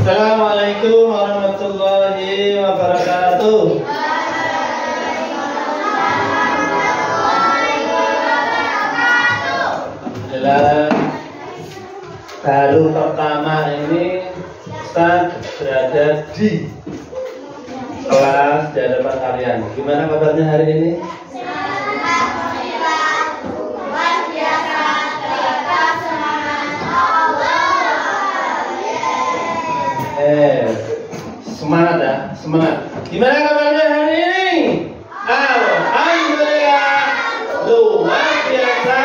Assalamualaikum warahmatullahi wabarakatuh. Alhamdulillah, baru pertama ini Ustaz berada di kelas di hadapan kalian. Gimana kabarnya hari ini? Semangat ya, semangat. Gimana kabarnya hari ini? Alhamdulillah, luar biasa,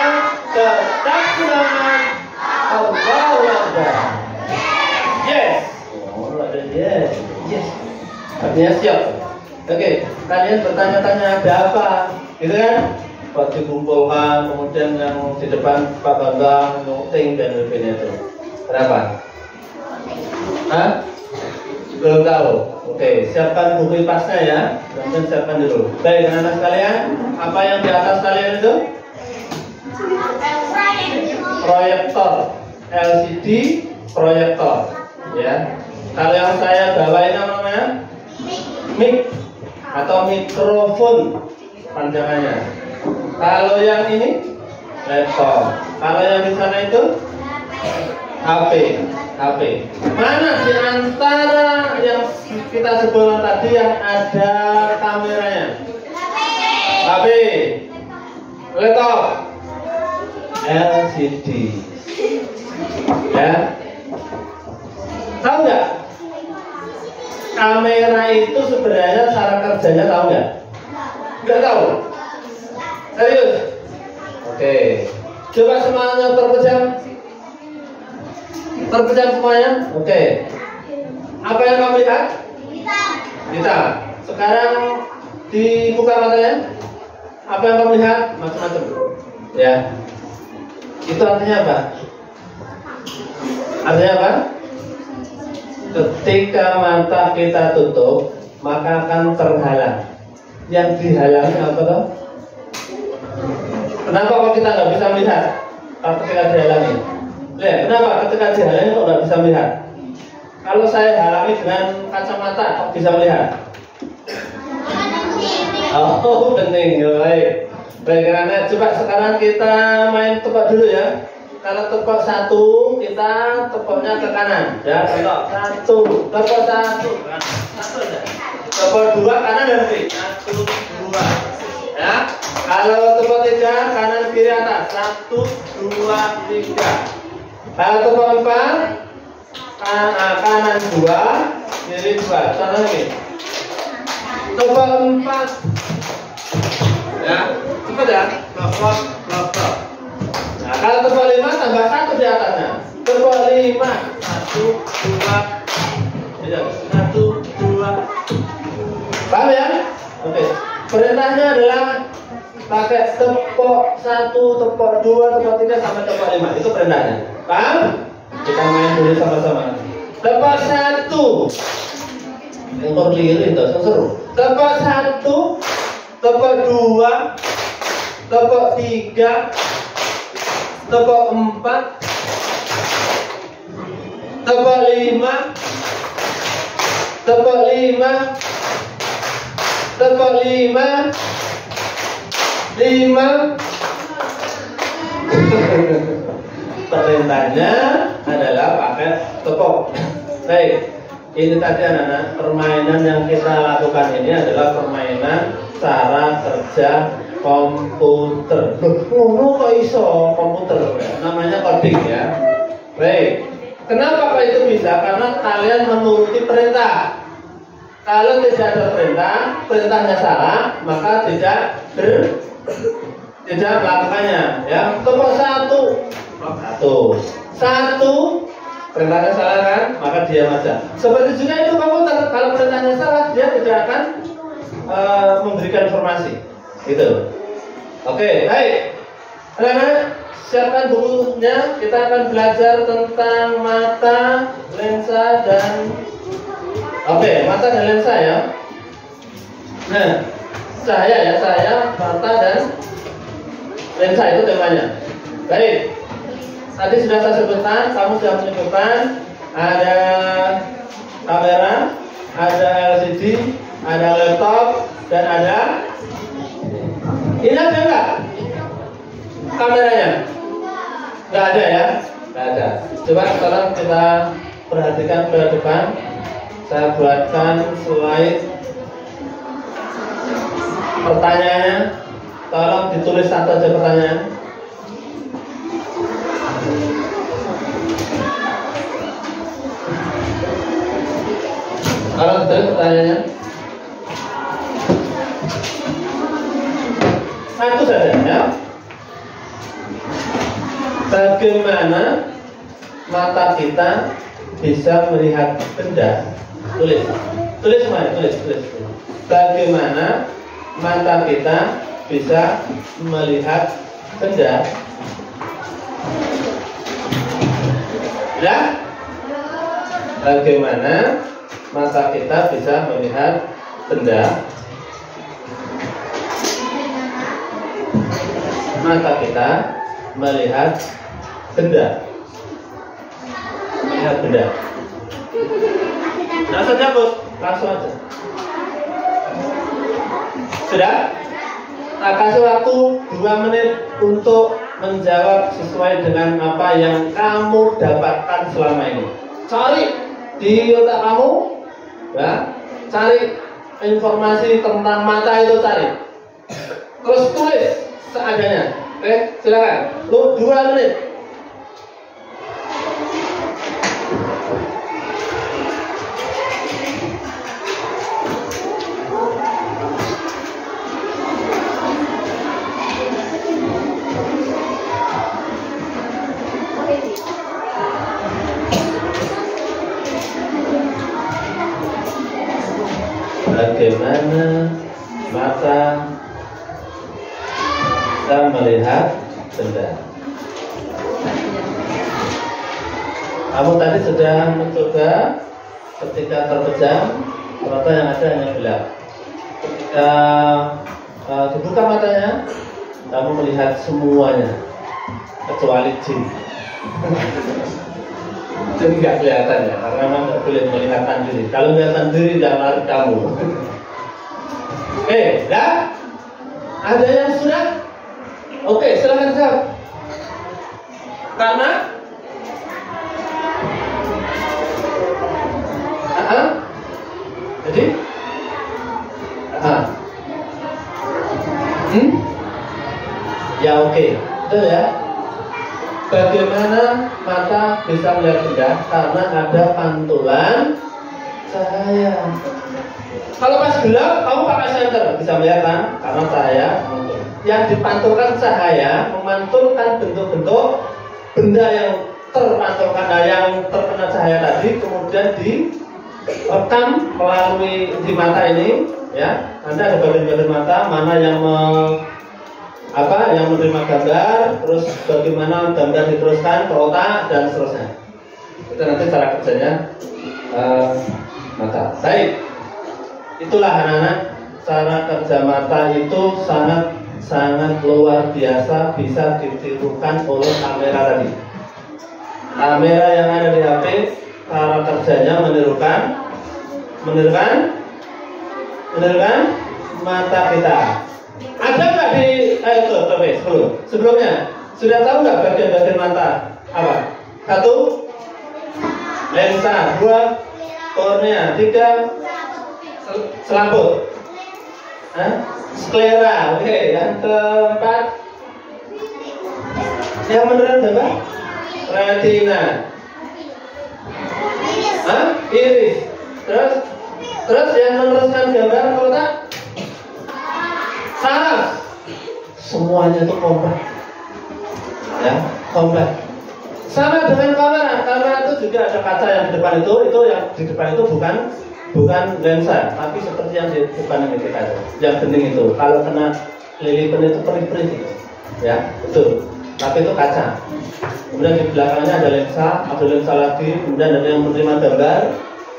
tetap semangat. Allahu Akbar. Yes. Oh, ada yes. Yes. Artinya siap. Oke, kalian bertanya-tanya ada apa? Gitu kan? Pak dikumpulkan, kemudian yang di depan Pak Bambang, noting dan sebagainya itu. Berapa? Hah? Belum tahu. Oke, siapkan buku pasnya ya. Kemudian siapkan dulu. Baik, anak-anak sekalian, apa yang di atas kalian itu? Proyektor, LCD proyektor. Ya. Kalau yang saya bawa ini namanya mic atau mikrofon panjangannya. Kalau yang ini laptop. Kalau yang di sana itu HP. Mana di antara yang kita sebutkan tadi yang ada kameranya? HP, laptop, LCD. Ya, tahu nggak? Kamera itu sebenarnya cara kerjanya tahu nggak? Nggak tahu. Serius? Oke. Coba semuanya terpejam. Terpejam semuanya? Oke. Apa yang kamu lihat? Hitam. Sekarang dibuka matanya. Apa yang kamu lihat? Macam-macam. Ya. Itu artinya apa? Artinya apa? Ketika mata kita tutup, maka akan terhalang. Yang dihalangi apa toh? Kenapa kok kita nggak bisa melihat ketika dihalangi? Lihat, kenapa ketika dihalangi kok nggak bisa melihat? Kalau saya halangi dengan kacamata, kok bisa melihat? Oh, bening, baik. Baik, karena coba sekarang kita main tebak dulu ya. Kalau tepok satu, kita tepoknya ke kanan. Ya, tepok satu, tepok satu, satu ya. Tepok dua kanan dan kiri. Satu, dua. Ya. Kalau tepok tiga, kanan kiri atas. Satu, dua, tiga. Kalau tepok empat, kanan dua, kiri dua. Contoh lagi. Tepok empat. Ya, cepat ya. Tepok. Nah, kalau tepok lima tambah satu di atasnya. Tepok lima, satu, dua, satu, dua. Paham ya? Oke. Perintahnya adalah pakai tepok satu, tepok dua, tepok tiga sampai tepok lima. Itu perintahnya. Paham? Kita main dulu sama-sama. Tepok satu. Engkau lirik itu seru. Tepok satu, tepok dua, tepok tiga, tepok empat, tepok lima, tepok lima, tepok lima, lima. Perintahnya adalah pakai tepok. Baik, ini tadi anak-anak permainan yang kita lakukan ini adalah permainan cara kerja komputer. Ngono kok iso komputer ya? Namanya coding ya. Baik. Kenapa kok itu bisa? Karena kalian menuruti perintah. Kalau tidak ada perintah, perintahnya salah, maka tidak melakukannya. Ya. Tepok satu, perintahnya salah kan? Maka diam aja. Seperti juga itu komputer. Kalau perintahnya salah, dia tidak akan memberikan informasi. Gitu. Oke, baik. Karena siapkan bukunya, kita akan belajar tentang mata, lensa dan mata dan lensa ya. Nah, cahaya, mata dan lensa itu temanya. Baik. Tadi sudah saya sebutkan, kamu sudah menyebutkan ada kamera, ada LCD, ada laptop, dan ada ini ada nggak kameranya? Nggak ada ya? Nggak ada. Coba sekarang kita perhatikan ke depan. Saya buatkan slide pertanyaannya. Tolong ditulis satu aja pertanyaan. Tolong ditulis pertanyaannya. Satu saja ya. Bagaimana mata kita bisa melihat benda? Tulis semuanya, tulis. Bagaimana mata kita bisa melihat benda? Ya? Bagaimana mata kita bisa melihat benda? Mata kita melihat benda. Melihat benda. Nah, saja bos, langsung aja. Sudah? Nah, kasih waktu 2 menit untuk menjawab sesuai dengan apa yang kamu dapatkan selama ini. Cari di otak kamu, ya, cari informasi tentang mata itu, cari. Terus tulis seadanya. Oke, silakan. Lu 2 menit. Bagaimana mata kita melihat benda? Kamu tadi sudah mencoba, ketika terpejam, ternyata yang ada hanya gelap. Ketika dibuka matanya, kamu melihat semuanya, kecuali jin. Jin nggak kelihatan ya, karena memang nggak boleh melihatkan diri. Kalau kelihatan diri, jangan lari kamu. Dah? Ada yang sudah? Oke, silakan jawab. Karena jadi ya oke, betul ya. Bagaimana mata bisa melihat benda? Karena ada pantulan cahaya. Kalau pas gelap, kamu pakai senter, bisa melihat kan? Karena cahaya memantul. Yang dipantulkan cahaya memantulkan bentuk-bentuk benda yang terpantulkan, yang terkena cahaya tadi, kemudian direkam melalui di mata ini, ya. Nanti ada bagian-bagian mata mana yang yang menerima gambar, terus bagaimana gambar diteruskan ke otak dan seterusnya. Itu nanti cara kerjanya mata. Baik. Itulah anak-anak, cara kerja mata itu sangat luar biasa, bisa ditirukan oleh kamera tadi. Kamera yang ada di HP, cara kerjanya menirukan mata kita. Ada nggak di sebelumnya sudah tahu nggak bagian-bagian mata apa? 1 lensa, 2 kornea, 3 selaput, sklera, oke. Yang keempat, yang menerang apa? Retina, iris. Terus yang meneruskan gambar ke otak, saraf. Semuanya itu kompak, ya, kompak. Sama dengan kamera. Kamera itu juga ada kaca yang di depan itu yang di depan itu bukan lensa, tapi seperti yang di depan ini kita ada, yang bening itu. Kalau kena lilipan itu perih-perih, ya, betul. Tapi itu kaca. Kemudian di belakangnya ada lensa lagi, kemudian ada yang menerima gambar,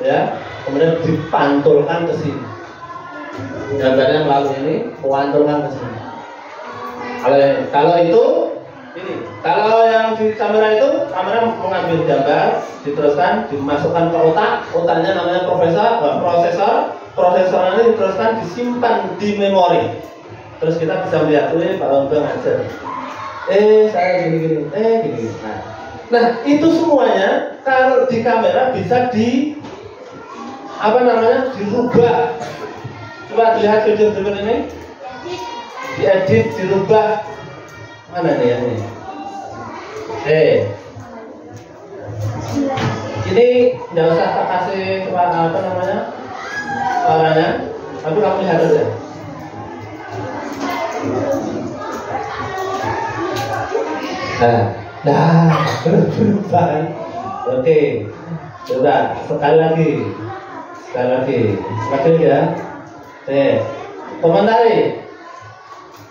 ya, kemudian dipantulkan ke sini. Gambarnya melalui ini, memantulkan ke sini. Kalau itu Ini. Kalau yang di kamera itu, kamera mengambil gambar, diteruskan, dimasukkan ke otak, otaknya namanya prosesor ini diteruskan, disimpan di memori. Terus kita bisa melihat, Pak Bambang ngajar. Saya gini. Gini. Nah, itu semuanya kalau di kamera bisa dirubah. Coba dilihat video berikut ini. Diedit, dirubah. Mana nih yang ini? Ini nggak usah tak kasih suaranya, tapi kamu lihat aja. Berubah. Oke, coba sekali lagi ya. Komentari.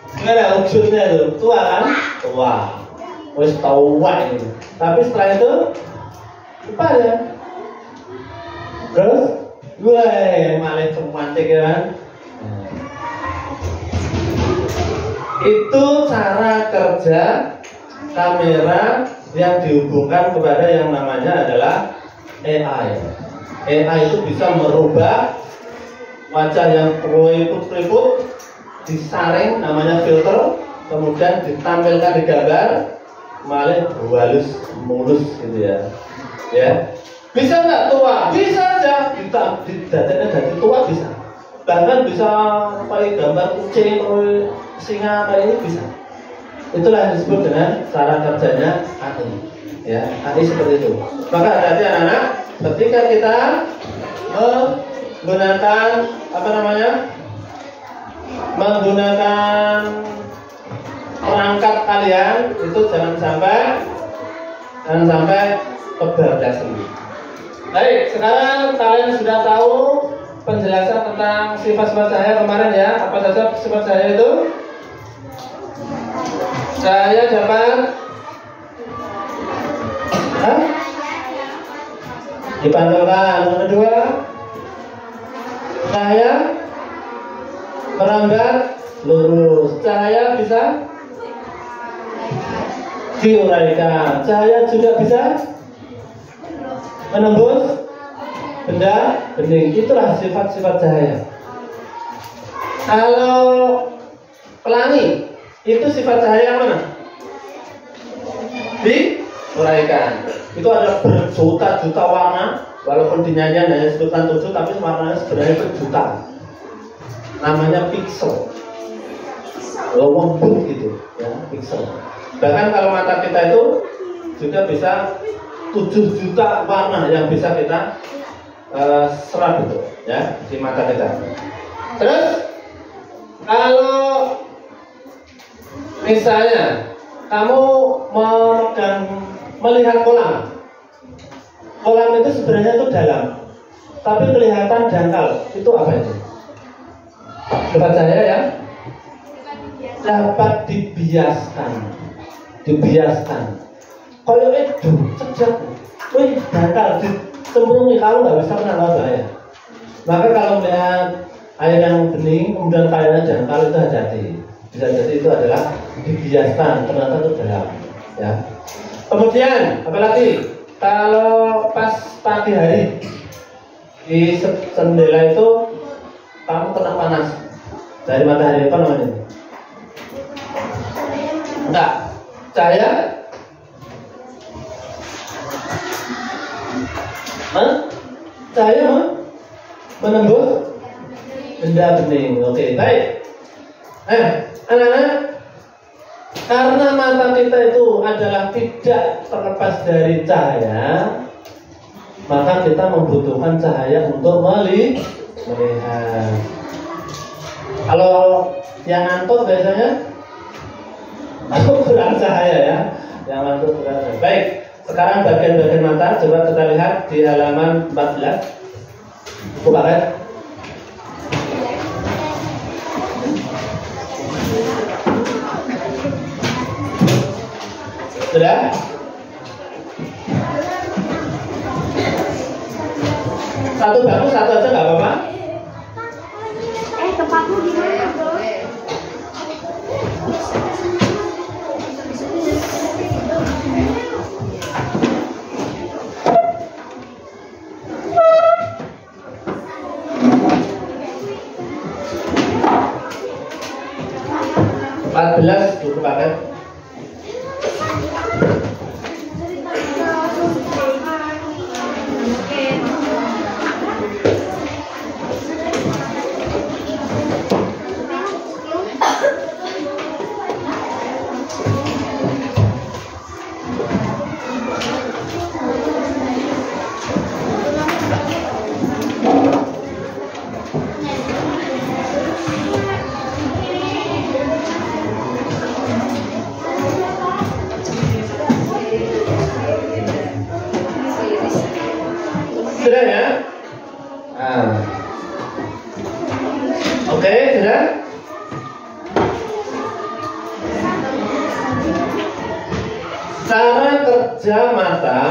Gimana wujudnya itu? Tua kan? Tua. Wes tua ini. Tapi setelah itu lupa ya. Terus malah cantik ya kan? Itu cara kerja kamera yang dihubungkan kepada yang namanya adalah AI. AI itu bisa merubah wajah yang keriput, disaring namanya filter, kemudian ditampilkan di gambar, malah halus mulus gitu ya. Bisa nggak tua? Bisa aja. Datanya dari tua bisa. Bahkan bisa pakai gambar kucing, singa kayak ini bisa. Itulah yang disebut dengan cara kerjanya AI. Ya, AI seperti itu. Maka hati-hati anak-anak, ketika kita menggunakan perangkat kalian itu jangan sampai kebablasan. Baik, sekarang kalian sudah tahu penjelasan tentang sifat-sifat cahaya kemarin ya. Apa saja sifat cahaya itu? Cahaya dapat dipantulkan. Yang kedua, cahaya merambat lurus. Cahaya bisa diuraikan. Cahaya juga bisa menembus benda bening. Itulah sifat-sifat cahaya. Kalau pelangi itu sifat cahaya yang mana? Diuraikan. Itu ada berjuta-juta warna. Walaupun di nyanyian hanya sebutan 7, tapi warnanya sebenarnya berjuta. Namanya pixel. Lembut gitu ya, pixel. Bahkan kalau mata kita itu juga bisa 7 juta warna yang bisa kita serap itu ya di mata kita. Terus kalau misalnya kamu melihat kolam itu sebenarnya itu dalam, tapi kelihatan dangkal. Itu apa itu? Sifat cahaya ya, dapat dibiaskan. Kalau itu sejak, dangkal dicemplungi, kamu nggak bisa menangkap bahaya. Maka kalau melihat air yang bening, kemudian kayaknya dangkal, itu hati-hati. Bisa jadi itu adalah dibiaskan, ternyata itu dalam. Ya. Kemudian, apalagi kalau pas pagi hari di jendela itu kamu kena panas dari matahari, apa namanya? Enggak, cahaya menembus benda bening. Oke, baik. Anak-anak, karena mata kita itu adalah tidak terlepas dari cahaya, maka kita membutuhkan cahaya untuk melihat. Kalau yang ngantuk biasanya kurang cahaya ya. Yang ngantuk kurang cahaya. Baik, sekarang bagian-bagian mata coba kita lihat di halaman 14. Buka kan? Sudah? Satu bagus, satu aja nggak apa-apa. Tempatmu di mana, Bro? 14 buku paket. Sudah ya? Nah. Oke, sudah? Cara kerja mata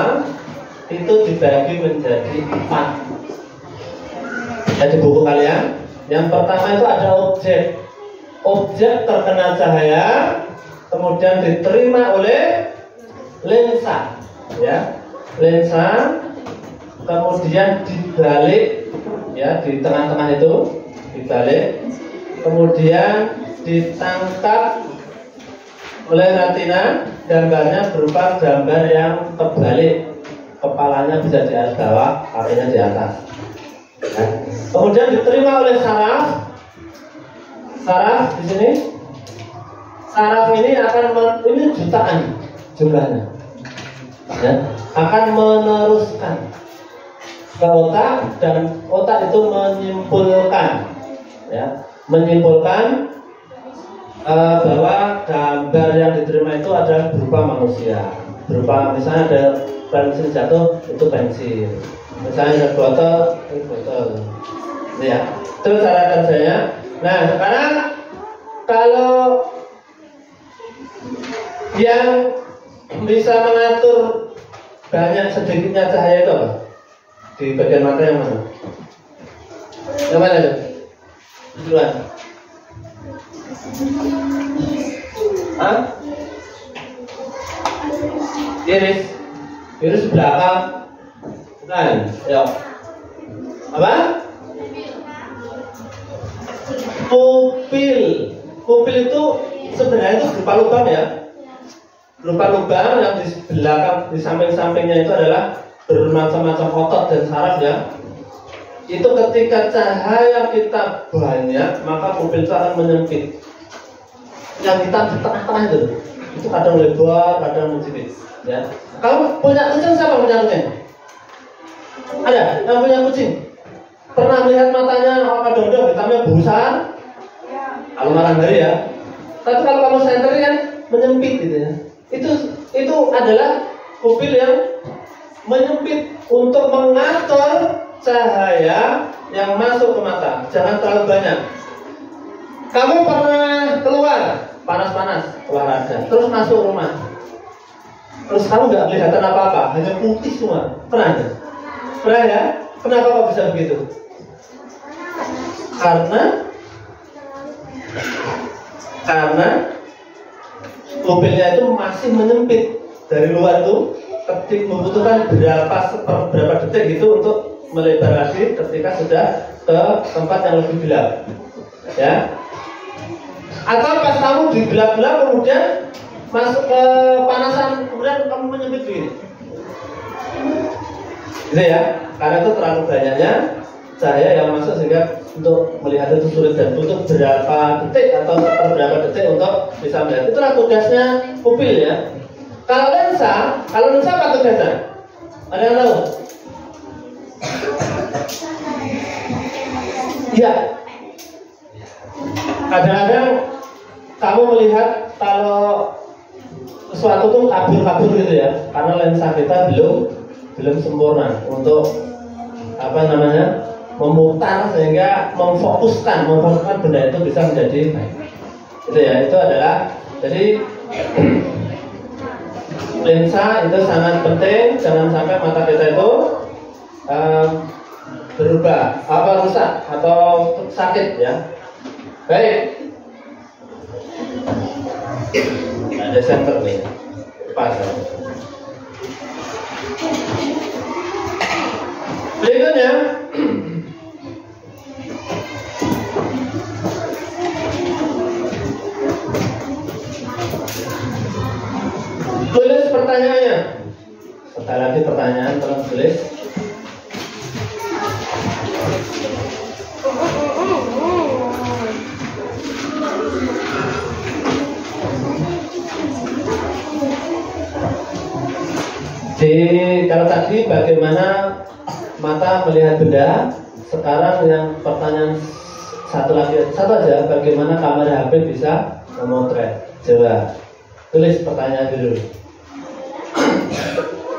itu dibagi menjadi 4. Jadi buku kalian, yang pertama itu ada objek. Objek terkena cahaya, kemudian diterima oleh lensa, ya, lensa. Kemudian dibalik, ya, di tengah-tengah itu dibalik, kemudian ditangkap oleh retina, gambarnya berupa gambar yang terbalik, kepalanya bisa di atas bawah, kakinya di atas. Ya. Kemudian diterima oleh saraf, saraf di sini, saraf ini ini jutaan jumlahnya, ya, akan meneruskan ke otak, dan otak itu menyimpulkan, ya, menyimpulkan bahwa gambar yang diterima itu adalah berupa manusia, berupa misalnya ada pensil jatuh, itu pensil, misalnya ada botol, itu botol, ya. Itu cara kerjanya. Nah, sekarang kalau yang bisa mengatur banyak sedikitnya cahaya itu apa? Di bagian mata yang mana? Yang mana itu? Duluan. Hah? Iris. Iris belakang. Bukan. Ya. Apa? Pupil. Pupil itu sebenarnya itu berupa lubang, ya. Berupa lubang yang di belakang, di samping-sampingnya itu adalah bermacam-macam otot dan saraf, ya. Itu ketika cahaya kita banyak, maka pupil itu akan menyempit. Yang hitam di tengah-tengah itu kadang lebar, kadang menyempit, ya. Kamu punya kucing, siapa punya kucing? Ada yang punya kucing? Pernah melihat matanya kadang-kadang hitamnya besar? Kalau malam hari, ya. Tapi kalau kamu senterin kan menyempit gitu, ya. Itu adalah pupil yang menyempit untuk mengatur cahaya yang masuk ke mata. Jangan terlalu banyak. Kamu pernah keluar panas-panas olahraga, terus masuk rumah, terus kamu nggak kelihatan apa-apa, hanya putih semua. Pernah? Pernah, ya? Kenapa kok bisa begitu? Karena pupilnya itu masih menyempit. Dari luar itu membutuhkan berapa detik gitu untuk melebar lagi ketika sudah ke tempat yang lebih gelap, ya. Atau pas kamu di gelap-gelap kemudian masuk ke panasan, kemudian kamu menyempit begini, gitu, ya. Karena itu terlalu banyaknya cahaya yang masuk sehingga untuk melihat itu sulit dan butuh berapa detik atau berapa detik untuk bisa melihat. Itulah tugasnya pupil, ya. Kalau lensa apa tugasnya? Ada yang tahu? Iya. Kadang-kadang kamu melihat kalau sesuatu tuh kabur-kabur gitu, ya, karena lensa kita belum sempurna untuk memutar sehingga memfokuskan benda itu bisa menjadi baik. Itu, ya, itu adalah jadi lensa itu sangat penting. Jangan sampai mata kita itu berubah, rusak atau sakit, ya. Baik. Ada center nih, pas. Berikutnya, pertanyaannya. Sekali lagi pertanyaan, tolong tulis. Kalau tadi bagaimana mata melihat benda, sekarang yang pertanyaan satu aja, bagaimana kamera HP bisa memotret? Coba tulis pertanyaan dulu.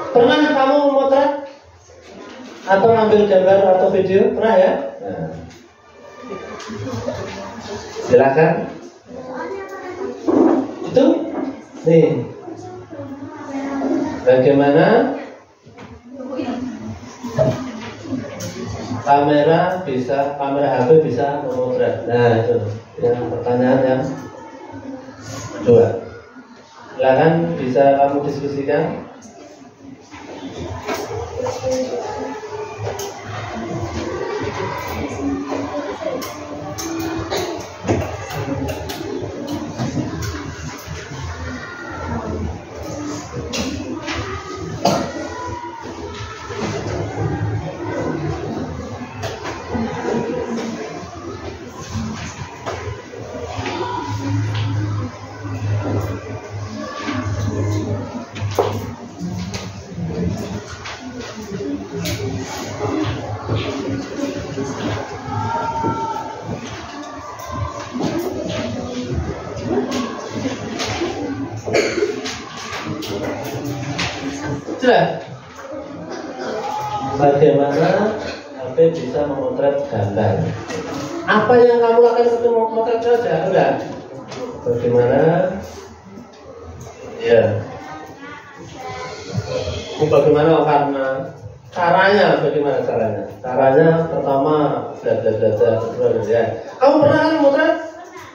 Pernah kamu memotret atau ambil gambar atau video? Pernah ya? Nah. Silakan. Itu nih. Bagaimana kamera HP bisa memotret? Nah, itu yang pertanyaan yang kedua. Silakan, bisa kamu diskusikan. Sudah. Bagaimana HP bisa memotret gambar? Apa yang kamu lakukan untuk memotret saja? Enggak. Bagaimana? Ya. Bagaimana karena caranya? Bagaimana caranya? Caranya pertama, ya. Kamu pernah kan memotret?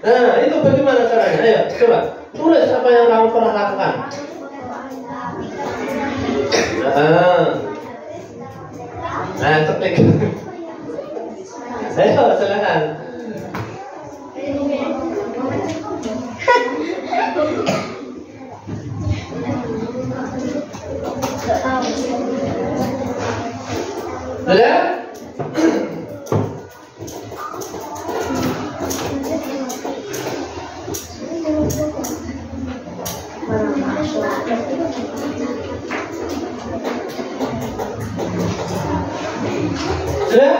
Nah, itu bagaimana caranya? Ayo, coba tulis apa yang kamu pernah lakukan. Nah, ketik. Ayo, silakan. Sudah? Sudah?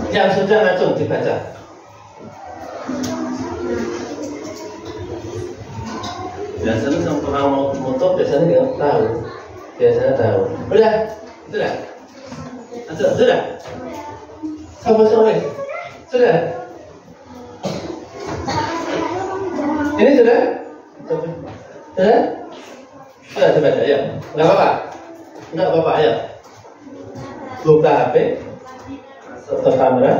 Yang sudah langsung dibaca. Biasanya sama orang moto biasanya nggak tahu, biasanya tahu. Udah, sudah, sudah. Sama-sama, sudah. Ini sudah, sudah, sudah dibaca ya. Nggak apa-apa, nggak apa-apa ya. Buka HP, ke kamera,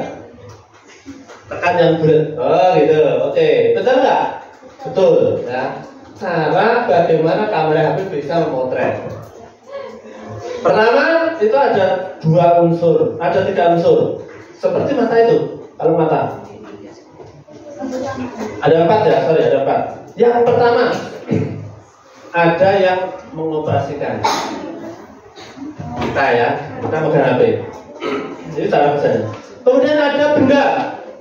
tekan yang bulat. Oh gitu, oke, betul nggak? Betul, ya. Cara bagaimana kamera HP bisa memotret. Pertama, itu ada 2 unsur, ada 3 unsur. Seperti mata itu, kalau mata. Ada 4 ya, sorry, ada 4. Yang pertama, ada yang mengoperasikan. Kita ya, kita pegang HP. Jadi cara kerjanya. Kemudian ada benda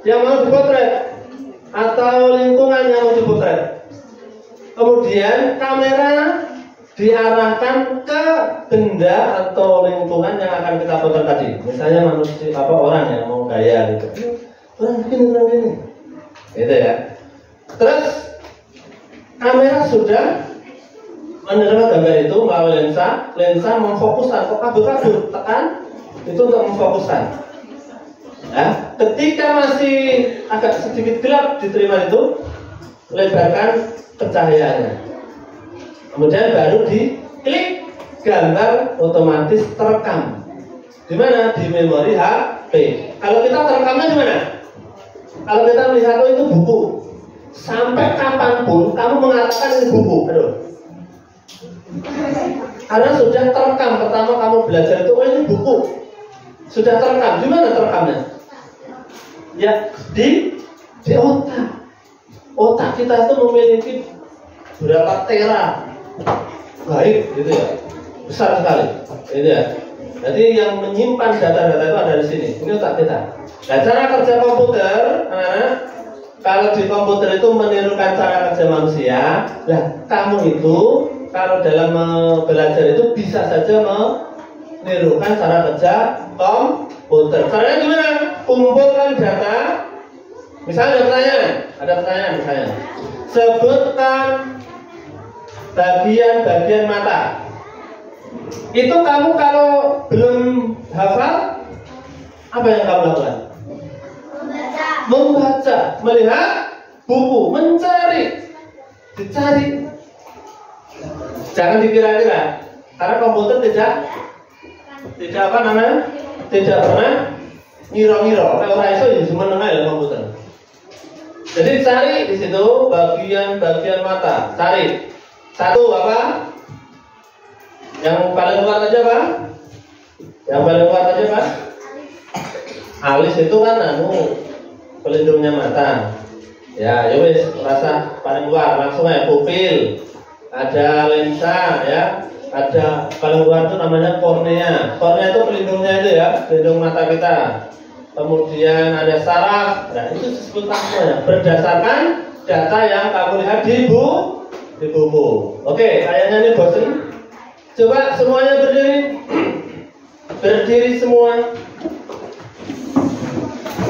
yang mau dipotret atau lingkungan yang mau dipotret. Kemudian kamera diarahkan ke benda atau lingkungan yang akan kita potret tadi. Misalnya manusia orang yang mau gaya gitu. Orang gini. Gitu ya. Terus kamera sudah menerima gambar itu melalui lensa memfokuskan kok kabur tekan itu untuk memfokuskan. Ya, ketika masih agak sedikit gelap diterima itu, lebarkan pencahayaannya. Kemudian baru diklik, gambar otomatis terekam. Di mana? Di memori B. Kalau kita terekamnya gimana? Kalau kita melihat itu buku, sampai kapanpun kamu mengatakan ini buku, aduh. Karena sudah terekam, pertama kamu belajar itu, oh ini buku, sudah terekam. Gimana terekamnya? Ya di otak. Otak kita itu memiliki berapa tera baik, gitu ya, besar sekali, gitu ya. Jadi yang menyimpan data-data itu ada di sini. Ini otak kita. Nah, cara kerja komputer, kalau di komputer itu menirukan cara kerja manusia. Nah, kamu itu kalau dalam belajar itu bisa saja menirukan cara kerja komputer. Caranya gimana? Kumpulkan data. Misalnya ada pertanyaan misalnya. Sebutkan bagian-bagian mata. Itu kamu kalau belum hafal, apa yang kamu lakukan? Membaca, melihat buku, mencari, dicari. Jangan dikira-kira, karena komputer tidak apa namanya, tidak pernah ngiro-ngiro. Kalau saya itu cuma nengah komputer. Jadi cari di situ bagian-bagian mata, cari. Satu apa? Yang paling luar aja Pak? Yang paling luar aja Pak? Alis itu kan pelindungnya mata. Ya, wis rasa paling luar langsung ya pupil. Ada lensa ya. Ada paling luar itu namanya kornea. Kornea itu pelindungnya itu ya, pelindung mata kita. Kemudian ada saraf. Nah, itu disebut semuanya berdasarkan data yang kamu lihat di buku. Oke, kayaknya ini bosan. Coba semuanya berdiri. Berdiri semua.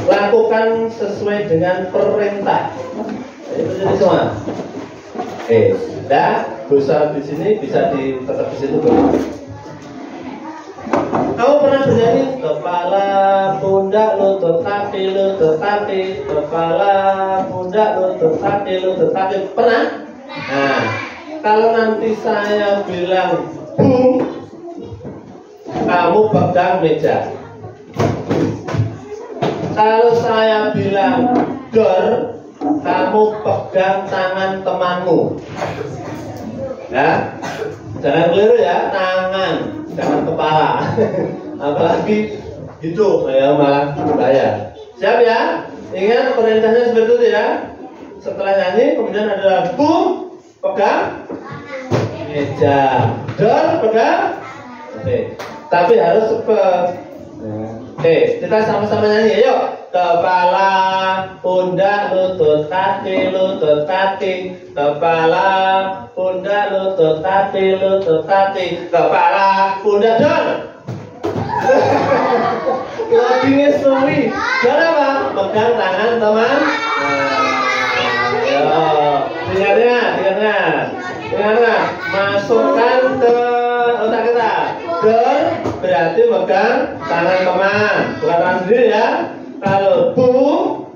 Lakukan sesuai dengan perintah. Jadi berdiri semua. Oke, sudah. Bisa di sini, bisa tetap di situ. Kamu pernah bernyanyi? Kepala, pundak, lutut, kaki, kepala, pundak, lutut, kaki. Pernah? Nah, kalau nanti saya bilang boom, kamu pegang meja. Kalau saya bilang door, kamu pegang tangan temanmu. Ya, jangan keliru ya, tangan, jangan kepala. Apalagi gitu, ya malah bahaya. Siap ya? Ingat perintahnya seperti itu ya. Setelah nyanyi, kemudian ada boom, pegang meja, door, pegang. Oke, tapi harus cepat. Oke, kita sama-sama nyanyi, ayo. Kepala, pundak, lutut, kaki. Kepala, pundak, lutut, kaki. Kepala, pundak, door. Lagi ngesuri. Door apa? Pegang tangan teman. Dengarnya. Masukkan ke otak kita. Door berarti megang tangan teman, bukan tangan sendiri ya. Kalau boom,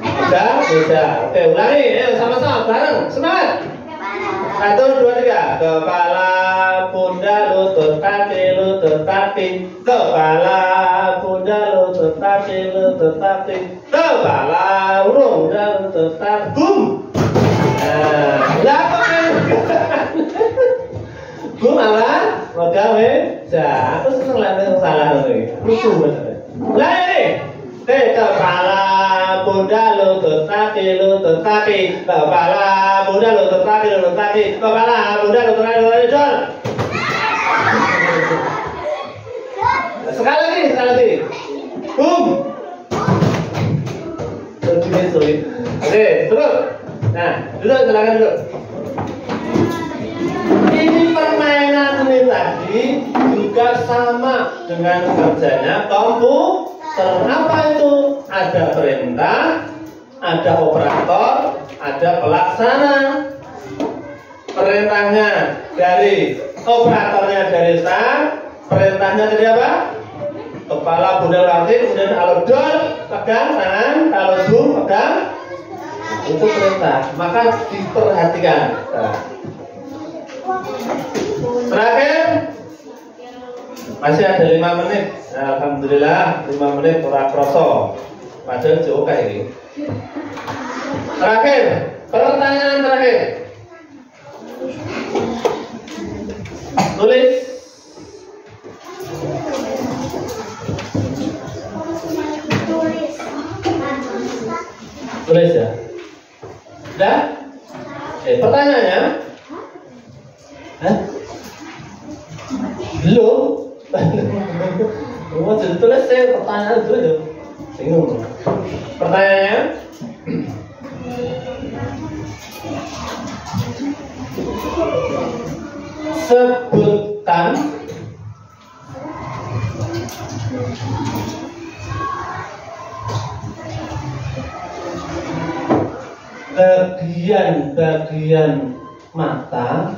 udah. Oke, ulangi, ayo sama-sama bareng, semangat. 1, 2, 3. Kepala, pundak, lutut, kaki. Kepala, pundak, lutut, kaki. Kepala, urung, lutut, kaki. Boom. Nah, lakukan. Boom apa? Megang meja. Aku seneng lihat yang salah nih. Lucu banget. Lah ini. Kepala, pundak, lutut, kaki. Kepala, pundak, lutut, kaki. Kepala, pundak, lutut, kaki. Sekali lagi. Boom. Sulit. Oke, terus. Nah, silakan duduk. Ini permainan ini tadi juga sama dengan kerjanya komputer. Apa itu? Ada perintah, ada operator, ada pelaksana. Perintahnya dari operatornya dari start, perintahnya dari apa? Kepala, pundak, kaki, kemudian kalau door pegang tangan, kalau boom pegang. Itu perintah, maka diperhatikan. Terakhir, Masih ada 5 menit. Nah, alhamdulillah 5 menit ora kroso. Padahal jauh kayak ini. Terakhir, pertanyaan terakhir. Tulis. Tulis ya. Sudah? Pertanyaannya? Hah? Belum? Mau tulis saya pertanyaan dulu dong. Bingung. Pertanyaannya? Sebutkan bagian-bagian mata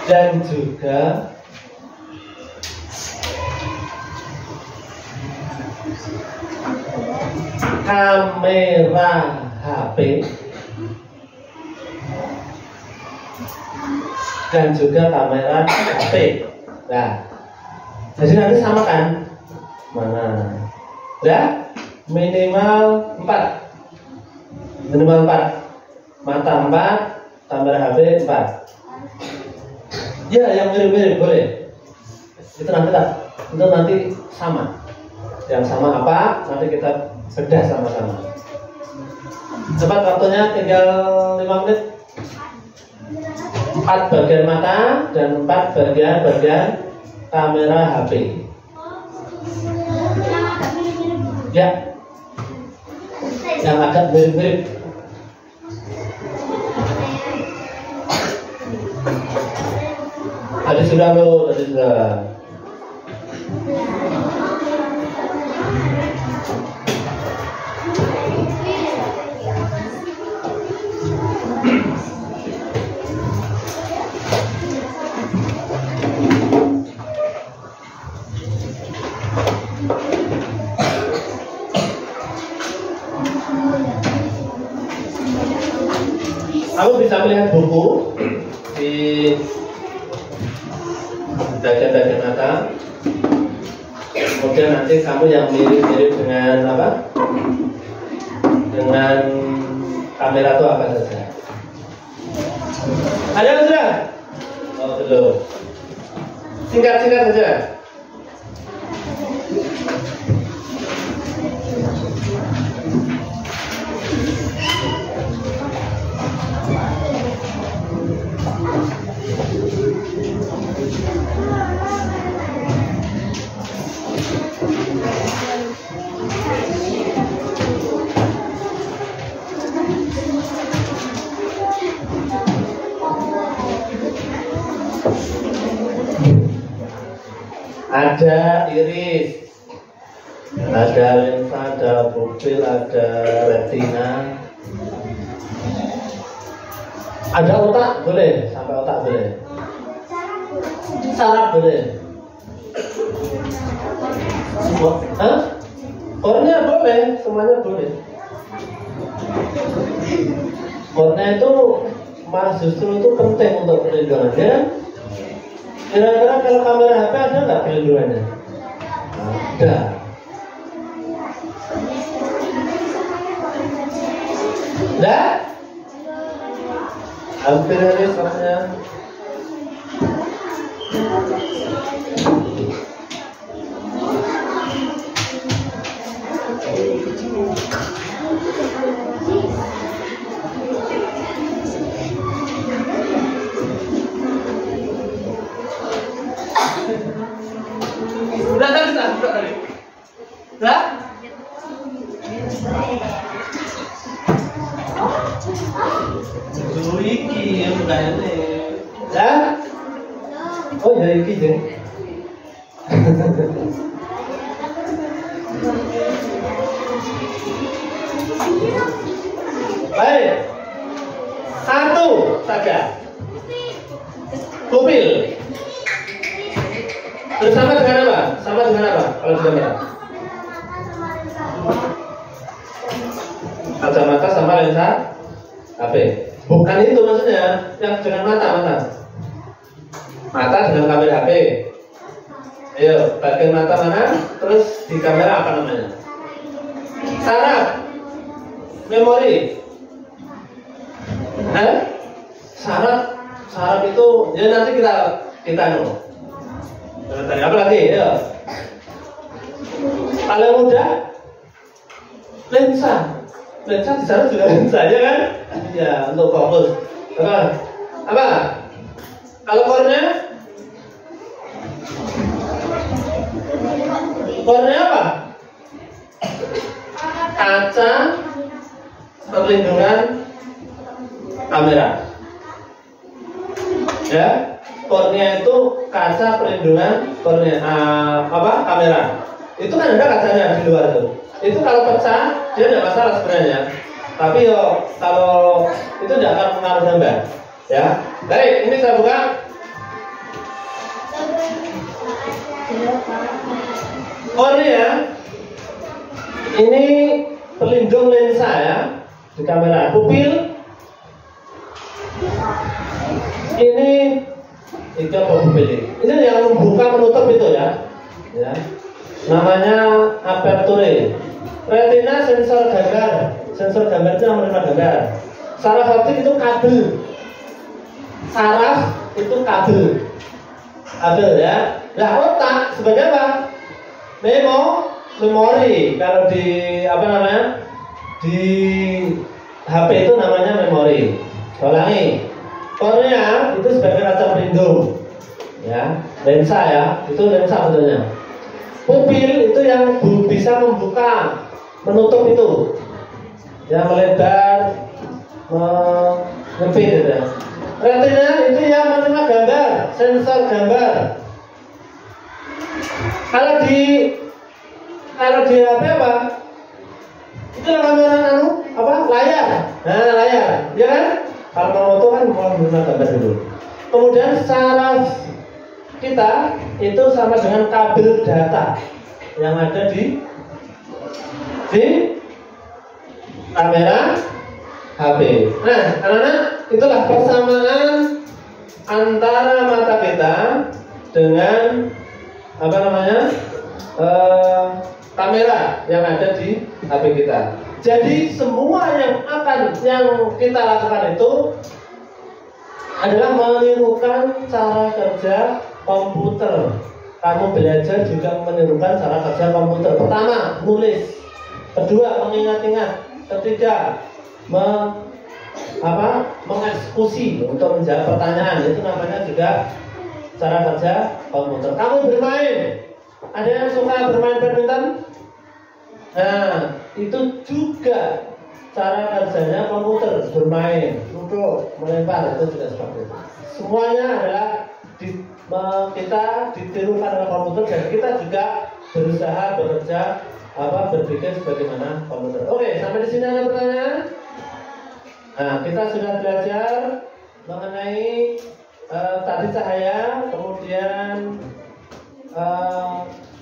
dan juga kamera HP dan juga kamera HP. Nah, jadi nanti samakan mana? Ya, minimal 4. Minimal 4. Mata 4, kamera HP 4. Ya, yang mirip-mirip boleh. Itu nanti sama. Yang sama apa? Nanti kita bedah sama-sama. Cepat waktunya, tinggal 5 menit. 4 bagian mata dan 4 bagian kamera HP. Ya, yang agak mirip-mirip. Tadi sudah lo, tadi sudah. Kamu bisa melihat buku di bagian-bagian mata. Kemudian nanti kamu yang mirip-mirip dengan apa? Dengan kamera itu apa saja? Ada sudah? Oh belum. Singkat-singkat saja. Ada iris, ada lensa, ada pupil, ada retina, ada otak boleh, sampai otak boleh, saraf boleh, kornea boleh, semuanya boleh. Kornea itu malah justru itu penting untuk perlindungannya. Kira-kira kalau kamera HP ada nggak perlindungannya? Ada. Ada? Hampir habis waktunya. Udah tadi. Udah? Iki bukan ini. Udah? Oh ya iki deh. Baik. 1 saja. Pupil. Bersama dengan apa? Sama dengan apa? Kalau sudah merah. kacamata sama lensa HP. Bukan itu maksudnya, yang dengan mata dengan kamera HP. Ayo, bagian mata mana? Terus di kamera apa namanya? Saraf, memori. Saraf itu ya nanti kita tadi apa lagi? Ya. Paling mudah lensa di sana juga lensa ya kan? Ya untuk fokus. Apa? Kalau kornea apa? Kaca perlindungan kamera. Ya, kornea itu kaca perlindungan kamera. Itu kan ada kacanya di luar itu. Itu kalau pecah dia tidak masalah sebenarnya. Tapi kalau itu tidak akan mengaruh gambar. Ya, baik. Ini saya buka. Kornea ini pelindung lensa ya di kamera. Pupil ini ini yang membuka menutup itu ya. Namanya aperture. Retina sensor gambar itu yang menerima gambar. Saraf optik itu kabel. Kabel ya. Nah, otak sebagai apa? Memori. Kalau di di HP itu namanya memori. Ulangi. Kornea itu sebagai kaca pelindung. Ya, lensa ya. Itu lensa sebetulnya. Pupil itu yang bisa membuka, menutup itu. Yang melebar, menyempit gitu. Retina itu yang menerima gambar, sensor gambar. Kalau di HP apa? Itu kamera layar. Nah, layar, ya kan? Kalau mau foto kan mau menggunakan gambar dulu. Kemudian saraf kita itu sama dengan kabel data yang ada di kamera HP. Nah, anak-anak, itulah persamaan antara mata kita dengan kamera yang ada di HP kita. Jadi semua yang kita lakukan itu adalah menirukan cara kerja komputer. Kamu belajar juga menirukan cara kerja komputer. Pertama, nulis. Kedua, mengingat-ingat. Ketiga, mengeksekusi untuk menjawab pertanyaan. Itu namanya juga cara kerja komputer. Kamu bermain. Ada yang suka bermain badminton? Nah, itu juga cara kerjanya komputer, bermain, duduk, melempar, itu juga seperti itu. Semuanya adalah kita ditirukan oleh komputer dan kita juga berusaha berpikir sebagaimana komputer. Oke, sampai di sini ada pertanyaan? Nah, kita sudah belajar mengenai tadi cahaya, kemudian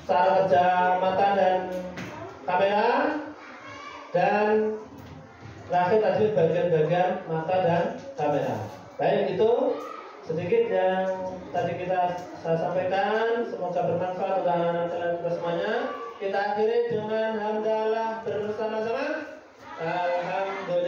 cara kerja mata dan kamera, dan terakhir tadi bagian-bagian mata dan kamera. Baik, itu sedikit yang tadi saya sampaikan. Semoga bermanfaat untuk anak-anak kita semuanya. Kita akhiri dengan hamdalah bersama-sama. Alhamdulillah.